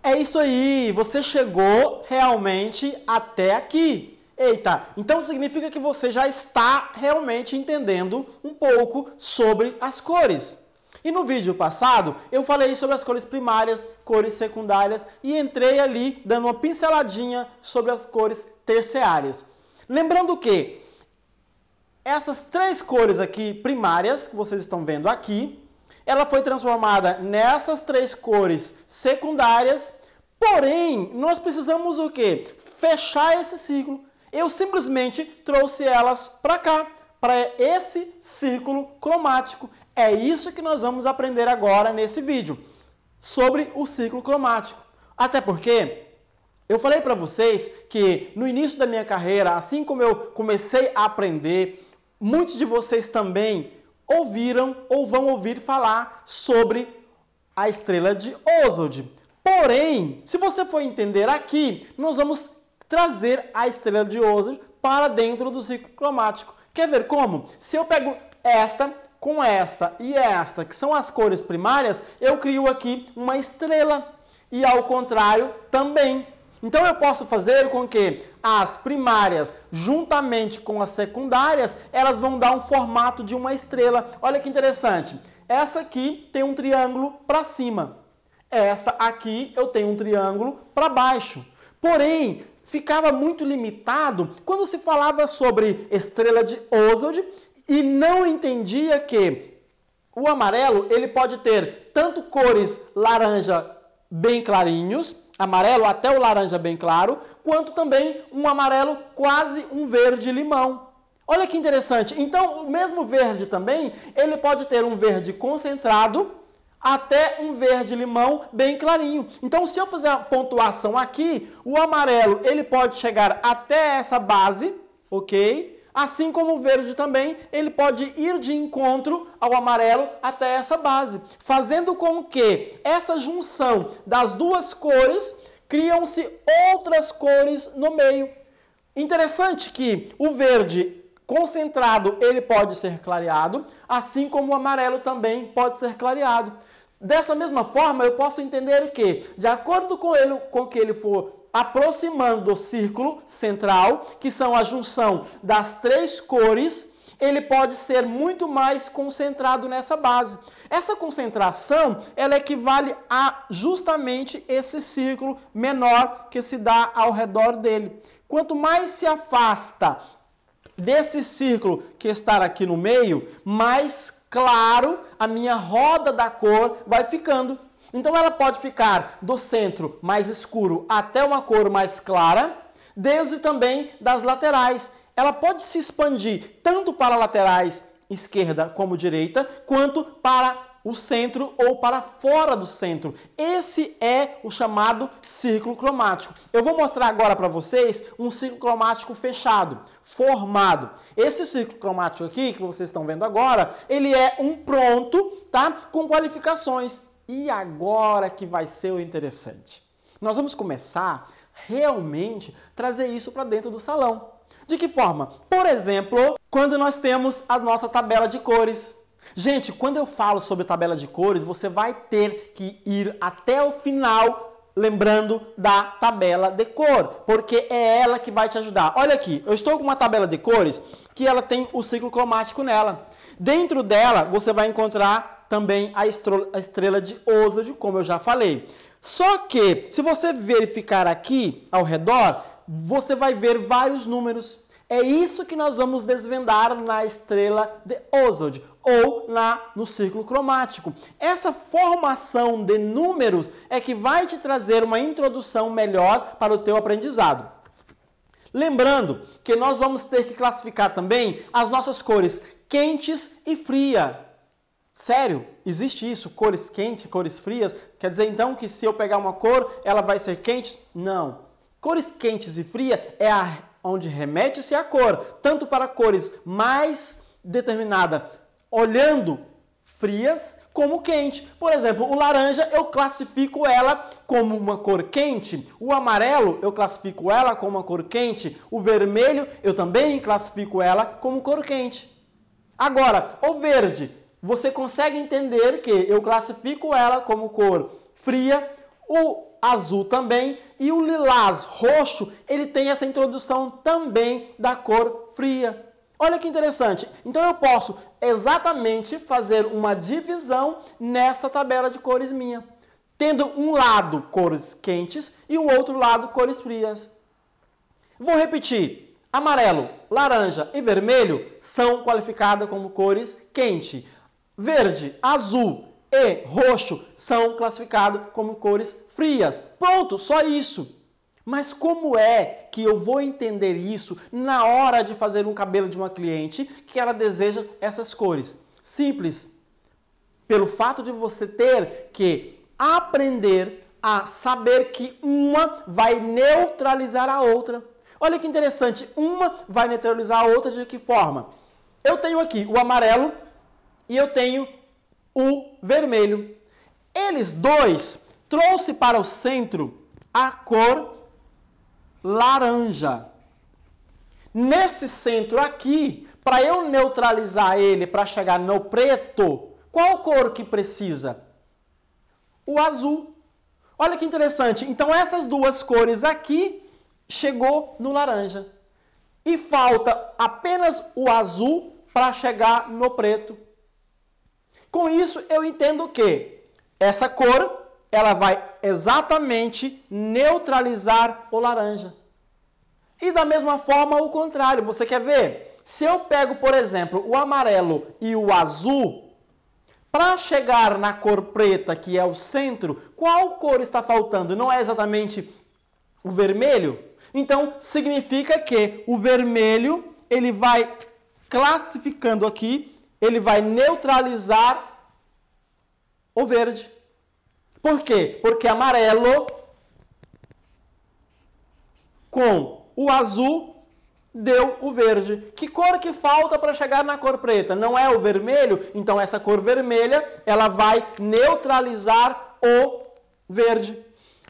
É isso aí, você chegou realmente até aqui. Eita, então significa que você já está realmente entendendo um pouco sobre as cores. E no vídeo passado eu falei sobre as cores primárias, cores secundárias e entrei ali dando uma pinceladinha sobre as cores terciárias. Lembrando que essas três cores aqui primárias que vocês estão vendo aqui, ela foi transformada nessas três cores secundárias, porém, nós precisamos o quê? Fechar esse ciclo. Eu simplesmente trouxe elas para cá, para esse círculo cromático. É isso que nós vamos aprender agora nesse vídeo, sobre o ciclo cromático. Até porque eu falei para vocês que no início da minha carreira, assim como eu comecei a aprender, muitos de vocês também ouviram ou vão ouvir falar sobre a estrela de Oswald. Porém, se você for entender aqui, nós vamos trazer a estrela de Oswald para dentro do ciclo cromático. Quer ver como? Se eu pego esta com esta e esta, que são as cores primárias, eu crio aqui uma estrela. E ao contrário também. Então eu posso fazer com que as primárias, juntamente com as secundárias, elas vão dar um formato de uma estrela. Olha que interessante. Essa aqui tem um triângulo para cima. Essa aqui eu tenho um triângulo para baixo. Porém, ficava muito limitado quando se falava sobre estrela de Oswald e não entendia que o amarelo ele pode ter tanto cores laranja bem clarinhos, amarelo até o laranja bem claro, quanto também um amarelo quase um verde limão. Olha que interessante. Então, o mesmo verde também, ele pode ter um verde concentrado até um verde limão bem clarinho. Então, se eu fizer a pontuação aqui, o amarelo ele pode chegar até essa base, ok? Assim como o verde também, ele pode ir de encontro ao amarelo até essa base, fazendo com que essa junção das duas cores criam-se outras cores no meio. Interessante que o verde concentrado ele pode ser clareado, assim como o amarelo também pode ser clareado. Dessa mesma forma, eu posso entender que, de acordo com que ele for aproximando do círculo central, que são a junção das três cores, ele pode ser muito mais concentrado nessa base. Essa concentração, ela equivale a justamente esse círculo menor que se dá ao redor dele. Quanto mais se afasta desse círculo que está aqui no meio, mais claro a minha roda da cor vai ficando. Então ela pode ficar do centro mais escuro até uma cor mais clara, desde também das laterais. Ela pode se expandir tanto para laterais esquerda como direita, quanto para o centro ou para fora do centro. Esse é o chamado círculo cromático. Eu vou mostrar agora para vocês um círculo cromático fechado, formado. Esse círculo cromático aqui, que vocês estão vendo agora, ele é um pronto, tá? Com qualificações. E agora que vai ser o interessante. Nós vamos começar realmente trazer isso para dentro do salão. De que forma? Por exemplo, quando nós temos a nossa tabela de cores. Gente, quando eu falo sobre tabela de cores, você vai ter que ir até o final, lembrando da tabela de cor, porque é ela que vai te ajudar. Olha aqui, eu estou com uma tabela de cores que ela tem o ciclo cromático nela. Dentro dela, você vai encontrar também a estrela de Oswald, como eu já falei. Só que, se você verificar aqui ao redor, você vai ver vários números. É isso que nós vamos desvendar na estrela de Oswald, ou no círculo cromático. Essa formação de números é que vai te trazer uma introdução melhor para o teu aprendizado. Lembrando que nós vamos ter que classificar também as nossas cores quentes e frias. Sério, existe isso? Cores quentes, cores frias? Quer dizer então que se eu pegar uma cor, ela vai ser quente? Não. Cores quentes e frias é onde remete-se a cor, tanto para cores mais determinadas, olhando frias, como quente. Por exemplo, o laranja eu classifico ela como uma cor quente, o amarelo eu classifico ela como uma cor quente, o vermelho eu também classifico ela como cor quente. Agora, o verde, você consegue entender que eu classifico ela como cor fria, o azul também, e o lilás roxo, ele tem essa introdução também da cor fria. Olha que interessante. Então eu posso exatamente fazer uma divisão nessa tabela de cores minha, tendo um lado cores quentes e o outro lado cores frias. Vou repetir. Amarelo, laranja e vermelho são qualificadas como cores quente. Verde, azul e roxo são classificados como cores frias. Pronto, só isso. Mas como é que eu vou entender isso na hora de fazer um cabelo de uma cliente que ela deseja essas cores? Simples. Pelo fato de você ter que aprender a saber que uma vai neutralizar a outra. Olha que interessante, uma vai neutralizar a outra de que forma? Eu tenho aqui o amarelo e eu tenho o vermelho. Eles dois trouxe para o centro a cor laranja. Nesse centro aqui, para eu neutralizar ele, para chegar no preto, qual cor que precisa? O azul. Olha que interessante. Então essas duas cores aqui chegou no laranja. E falta apenas o azul para chegar no preto. Com isso eu entendo que essa cor ela vai exatamente neutralizar o laranja. E da mesma forma o contrário, você quer ver? Se eu pego, por exemplo, o amarelo e o azul, para chegar na cor preta, que é o centro, qual cor está faltando? Não é exatamente o vermelho? Então, significa que o vermelho, ele vai classificando aqui, ele vai neutralizar o verde. Por quê? Porque amarelo com o azul deu o verde. Que cor que falta para chegar na cor preta? Não é o vermelho? Então essa cor vermelha, ela vai neutralizar o verde.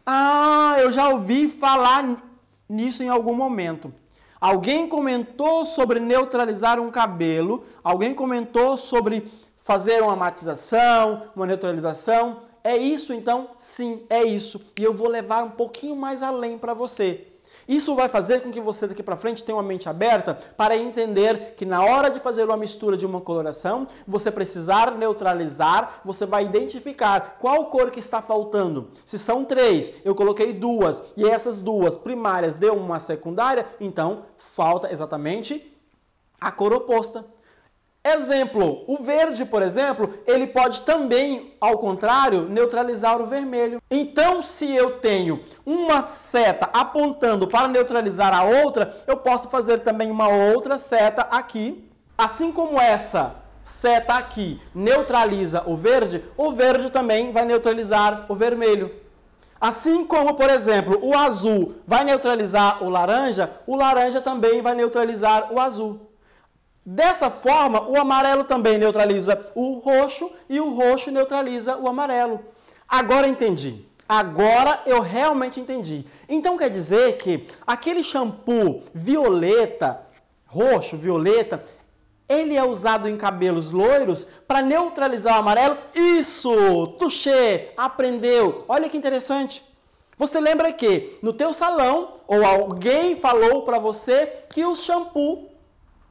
Ah, eu já ouvi falar nisso em algum momento. Alguém comentou sobre neutralizar um cabelo, alguém comentou sobre fazer uma matização, uma neutralização. É isso então? Sim, é isso. E eu vou levar um pouquinho mais além para você. Isso vai fazer com que você daqui para frente tenha uma mente aberta para entender que na hora de fazer uma mistura de uma coloração, você precisar neutralizar, você vai identificar qual cor que está faltando. Se são 3, eu coloquei 2 e essas 2 primárias deu uma secundária, então falta exatamente a cor oposta. Exemplo, o verde, por exemplo, ele pode também, ao contrário, neutralizar o vermelho. Então, se eu tenho uma seta apontando para neutralizar a outra, eu posso fazer também uma outra seta aqui. Assim como essa seta aqui neutraliza o verde também vai neutralizar o vermelho. Assim como, por exemplo, o azul vai neutralizar o laranja também vai neutralizar o azul. Dessa forma, o amarelo também neutraliza o roxo e o roxo neutraliza o amarelo. Agora entendi. Agora eu realmente entendi. Então quer dizer que aquele shampoo violeta, roxo, violeta, ele é usado em cabelos loiros para neutralizar o amarelo? Isso! Touché! Aprendeu! Olha que interessante. Você lembra que no teu salão, ou alguém falou para você que o shampoo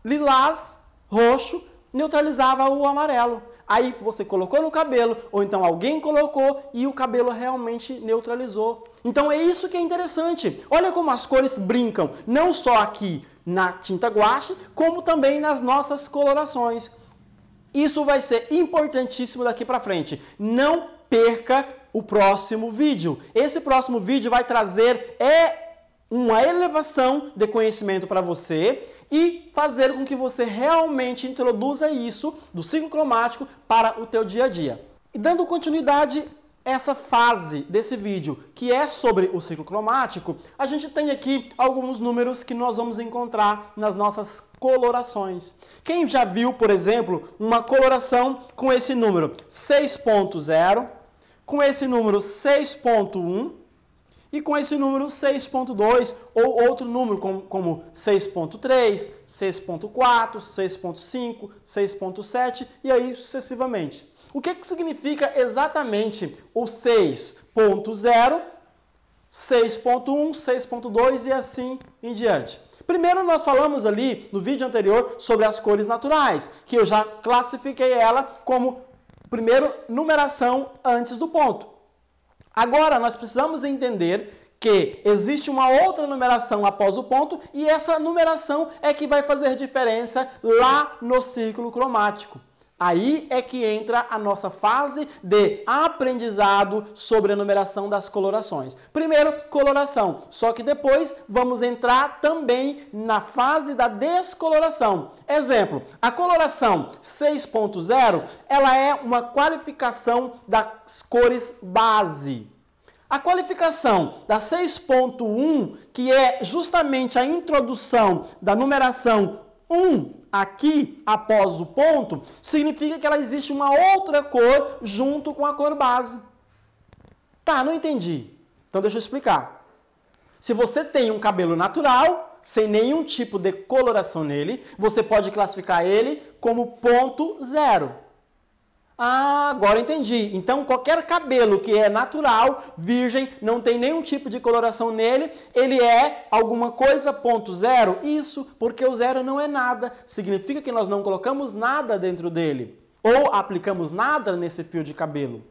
lilás, roxo, neutralizava o amarelo. Aí você colocou no cabelo, ou então alguém colocou e o cabelo realmente neutralizou. Então é isso que é interessante. Olha como as cores brincam, não só aqui na tinta guache, como também nas nossas colorações. Isso vai ser importantíssimo daqui para frente. Não perca o próximo vídeo. Esse próximo vídeo vai trazer uma elevação de conhecimento para você e fazer com que você realmente introduza isso do ciclo cromático para o teu dia a dia. E dando continuidade a essa fase desse vídeo, que é sobre o ciclo cromático, a gente tem aqui alguns números que nós vamos encontrar nas nossas colorações. Quem já viu, por exemplo, uma coloração com esse número 6.0, com esse número 6.1, e com esse número 6.2 ou outro número como 6.3, 6.4, 6.5, 6.7 e aí sucessivamente. O que significa exatamente o 6.0 6.1, 6.2 e assim em diante. Primeiro nós falamos ali no vídeo anterior sobre as cores naturais, que eu já classifiquei ela como primeiro numeração antes do ponto. Agora nós precisamos entender que existe uma outra numeração após o ponto e essa numeração é que vai fazer diferença lá no círculo cromático. Aí é que entra a nossa fase de aprendizado sobre a numeração das colorações. Primeiro, coloração, só que depois vamos entrar também na fase da descoloração. Exemplo, a coloração 6.0, ela é uma qualificação das cores base. A qualificação da 6.1, que é justamente a introdução da numeração 1 aqui após o ponto, significa que ela existe uma outra cor junto com a cor base. Tá, não entendi. Então deixa eu explicar. Se você tem um cabelo natural, sem nenhum tipo de coloração nele, você pode classificar ele como ponto zero. Ah, agora entendi. Então, qualquer cabelo que é natural, virgem, não tem nenhum tipo de coloração nele, ele é alguma coisa ponto zero? Isso, porque o zero não é nada. Significa que nós não colocamos nada dentro dele. Ou aplicamos nada nesse fio de cabelo.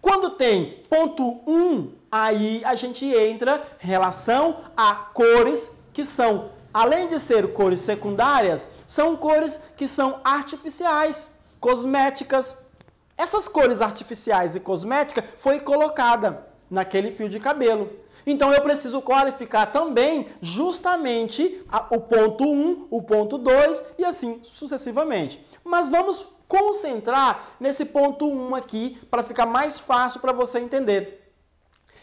Quando tem ponto 1, aí a gente entra em relação a cores que são, além de ser cores secundárias, são cores que são artificiais, cosméticas. Essas cores artificiais e cosméticas foi colocada naquele fio de cabelo. Então eu preciso qualificar também justamente o ponto 1, o ponto 2 e assim sucessivamente. Mas vamos concentrar nesse ponto 1 aqui para ficar mais fácil para você entender.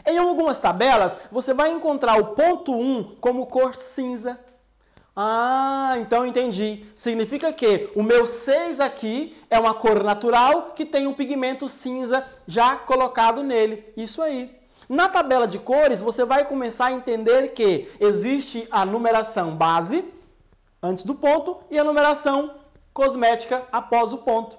Em algumas tabelas você vai encontrar o ponto 1 como cor cinza. Ah, então entendi. Significa que o meu 6 aqui é uma cor natural que tem um pigmento cinza já colocado nele. Isso aí. Na tabela de cores, você vai começar a entender que existe a numeração base antes do ponto e a numeração cosmética após o ponto.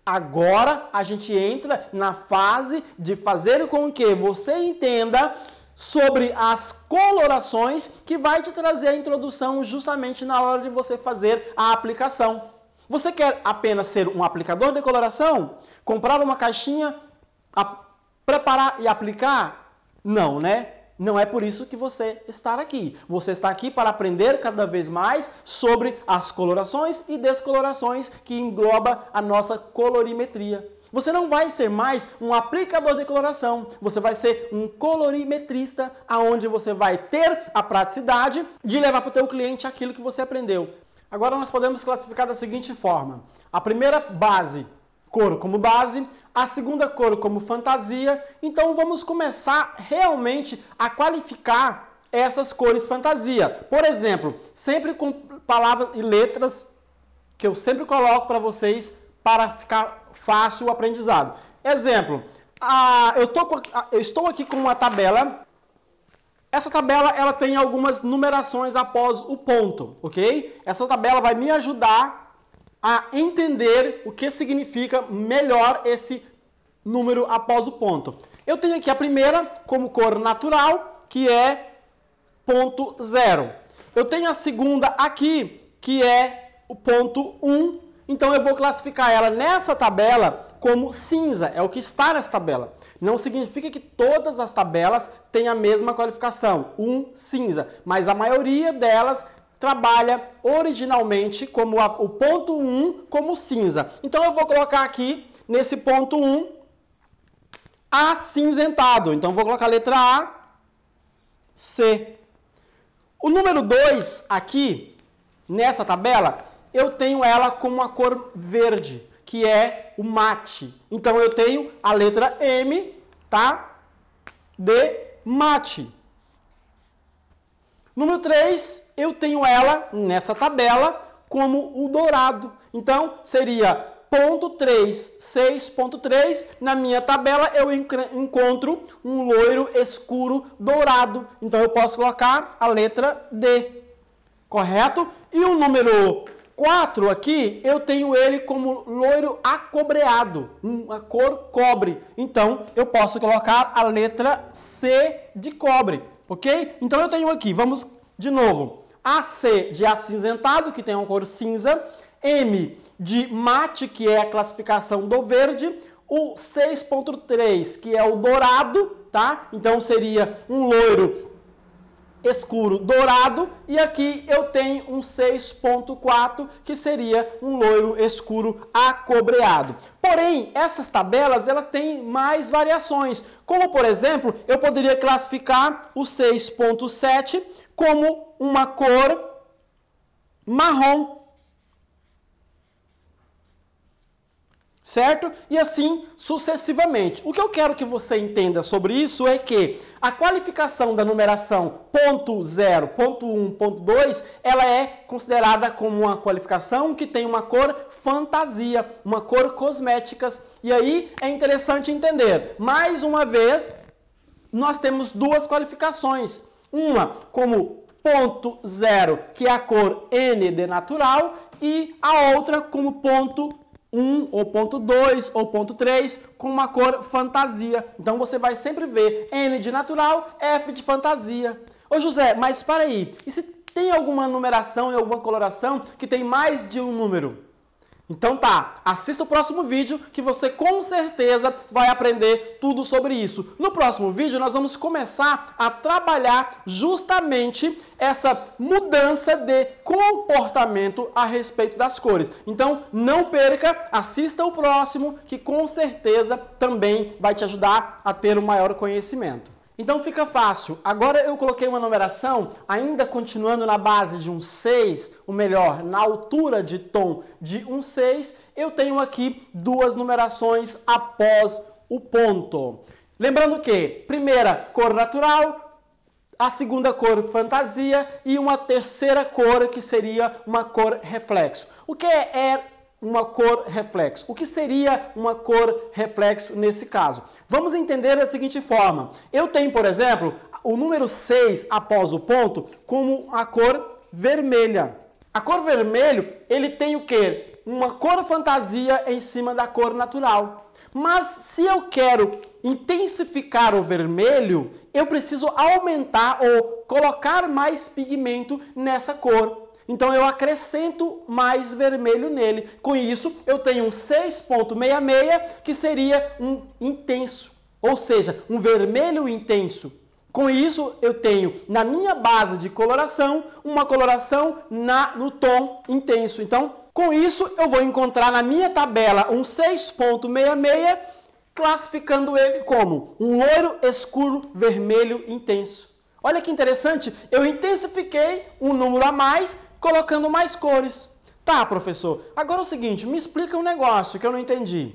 Agora a gente entra na fase de fazer com que você entenda sobre as colorações, que vai te trazer a introdução justamente na hora de você fazer a aplicação. Você quer apenas ser um aplicador de coloração? Comprar uma caixinha, preparar e aplicar? Não, né? Não é por isso que você está aqui. Você está aqui para aprender cada vez mais sobre as colorações e descolorações que engloba a nossa colorimetria. Você não vai ser mais um aplicador de coloração, você vai ser um colorimetrista, aonde você vai ter a praticidade de levar para o teu cliente aquilo que você aprendeu. Agora nós podemos classificar da seguinte forma. A primeira base, cor como base, a segunda cor como fantasia. Então vamos começar realmente a qualificar essas cores fantasia. Por exemplo, sempre com palavras e letras que eu sempre coloco para vocês para ficar fácil o aprendizado. Exemplo, eu estou aqui com uma tabela. Essa tabela ela tem algumas numerações após o ponto, ok? Essa tabela vai me ajudar a entender o que significa melhor esse número após o ponto. Eu tenho aqui a primeira como cor natural, que é ponto 0. Eu tenho a segunda aqui, que é o ponto 1. Então eu vou classificar ela nessa tabela como cinza, é o que está nessa tabela. Não significa que todas as tabelas têm a mesma qualificação, cinza, mas a maioria delas trabalha originalmente como o ponto 1 como cinza. Então eu vou colocar aqui nesse ponto 1 acinzentado. Então eu vou colocar a letra A, C. O número 2 aqui nessa tabela, eu tenho ela com a cor verde, que é o mate. Então eu tenho a letra M, tá? De mate. Número 3, eu tenho ela nessa tabela como o dourado. Então seria ponto 3, 6.3. Na minha tabela eu encontro um loiro escuro dourado. Então eu posso colocar a letra D. Correto? E o número 4 aqui, eu tenho ele como loiro acobreado, uma cor cobre. Então, eu posso colocar a letra C de cobre, ok? Então, eu tenho aqui, vamos de novo, AC de acinzentado, que tem uma cor cinza, M de mate, que é a classificação do verde, o 6.3, que é o dourado, tá? Então, seria um loiro escuro dourado, e aqui eu tenho um 6.4, que seria um loiro escuro acobreado. Porém, essas tabelas, ela tem mais variações, como por exemplo, eu poderia classificar o 6.7 como uma cor marrom, certo? E assim sucessivamente. O que eu quero que você entenda sobre isso é que a qualificação da numeração ponto 0, ponto 1, ponto 2, ela é considerada como uma qualificação que tem uma cor fantasia, uma cor cosméticas. E aí é interessante entender. Mais uma vez, nós temos duas qualificações. Uma como ponto 0, que é a cor ND natural, e a outra como ponto 1, ou ponto 2, ou ponto 3, com uma cor fantasia. Então, você vai sempre ver N de natural, F de fantasia. Ô, José, mas para aí, e se tem alguma numeração e alguma coloração que tem mais de um número? Então tá, assista o próximo vídeo que você com certeza vai aprender tudo sobre isso. No próximo vídeo nós vamos começar a trabalhar justamente essa mudança de comportamento a respeito das cores. Então não perca, assista o próximo que com certeza também vai te ajudar a ter um maior conhecimento. Então fica fácil. Agora eu coloquei uma numeração, ainda continuando na base de um 6, ou melhor, na altura de tom de um 6, eu tenho aqui duas numerações após o ponto. Lembrando que, primeira cor natural, a segunda cor fantasia e uma terceira cor que seria uma cor reflexo. O que é uma cor reflexo? O que seria uma cor reflexo nesse caso? Vamos entender da seguinte forma. Eu tenho, por exemplo, o número 6 após o ponto como a cor vermelha. A cor vermelho, ele tem o quê? Uma cor fantasia em cima da cor natural. Mas se eu quero intensificar o vermelho, eu preciso aumentar ou colocar mais pigmento nessa cor. Então eu acrescento mais vermelho nele. Com isso, eu tenho um 6.66, que seria um intenso, ou seja, um vermelho intenso. Com isso, eu tenho na minha base de coloração, uma coloração no tom intenso. Então, com isso, eu vou encontrar na minha tabela um 6.66, classificando ele como um loiro escuro vermelho intenso. Olha que interessante, eu intensifiquei um número a mais, colocando mais cores. Tá, professor, agora é o seguinte, me explica um negócio que eu não entendi.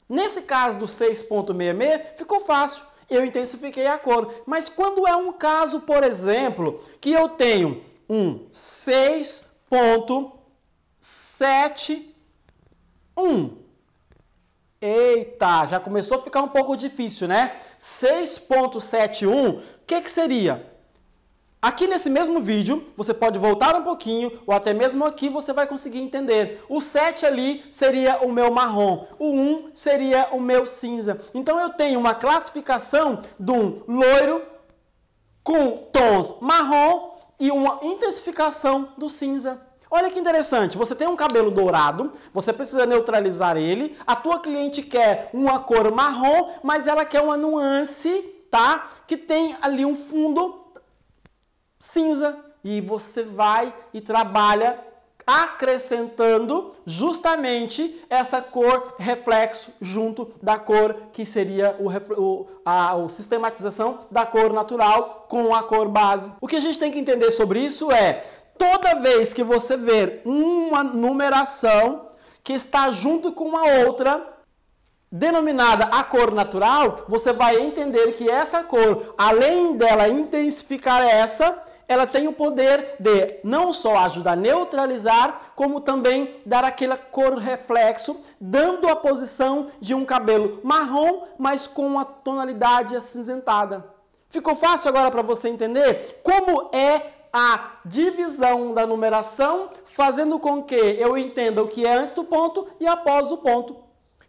Nesse caso do 6.66, ficou fácil, eu intensifiquei a cor. Mas quando é um caso, por exemplo, que eu tenho um 6.71, eita, já começou a ficar um pouco difícil, né? 6.71, o que seria? Aqui nesse mesmo vídeo, você pode voltar um pouquinho, ou até mesmo aqui você vai conseguir entender. O 7 ali seria o meu marrom, o 1 seria o meu cinza. Então eu tenho uma classificação de um loiro com tons marrom e uma intensificação do cinza. Olha que interessante, você tem um cabelo dourado, você precisa neutralizar ele, a tua cliente quer uma cor marrom, mas ela quer uma nuance, tá? Que tem ali um fundo cinza, e você vai e trabalha acrescentando justamente essa cor reflexo junto da cor que seria a sistematização da cor natural com a cor base. O que a gente tem que entender sobre isso é, toda vez que você ver uma numeração que está junto com uma outra, denominada a cor natural, você vai entender que essa cor, além dela intensificar ela tem o poder de não só ajudar a neutralizar, como também dar aquela cor reflexo, dando a posição de um cabelo marrom, mas com a tonalidade acinzentada. Ficou fácil agora para você entender como é a divisão da numeração, fazendo com que eu entenda o que é antes do ponto e após o ponto.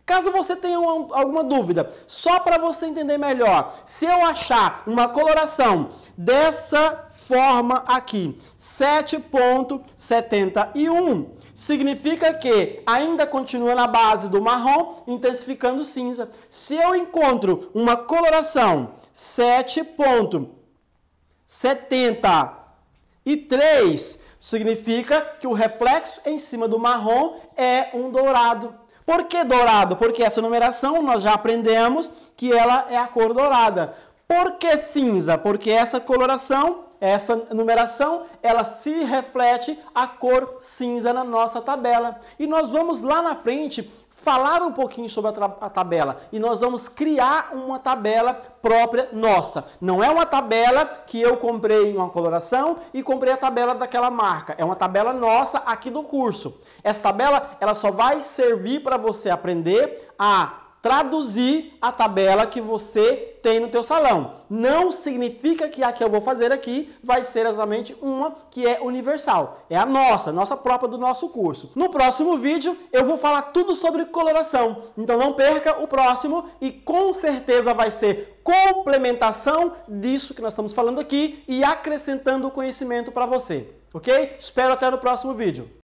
Caso você tenha alguma dúvida, só para você entender melhor, se eu achar uma coloração dessa forma aqui, 7,71, significa que ainda continua na base do marrom, intensificando o cinza. Se eu encontro uma coloração 7,73, significa que o reflexo em cima do marrom é um dourado. Por que dourado? Porque essa numeração nós já aprendemos que ela é a cor dourada. Por que cinza? Porque essa coloração, essa numeração, ela se reflete a cor cinza na nossa tabela. E nós vamos lá na frente falar um pouquinho sobre a tabela. E nós vamos criar uma tabela própria nossa. Não é uma tabela que eu comprei uma coloração e comprei a tabela daquela marca. É uma tabela nossa aqui do curso. Essa tabela, ela só vai servir para você aprender a traduzir a tabela que você tem no teu salão. Não significa que a que eu vou fazer aqui vai ser exatamente uma que é universal. É a nossa própria do nosso curso. No próximo vídeo eu vou falar tudo sobre coloração. Então não perca o próximo e com certeza vai ser complementação disso que nós estamos falando aqui e acrescentando conhecimento para você. Ok? Espero até no próximo vídeo.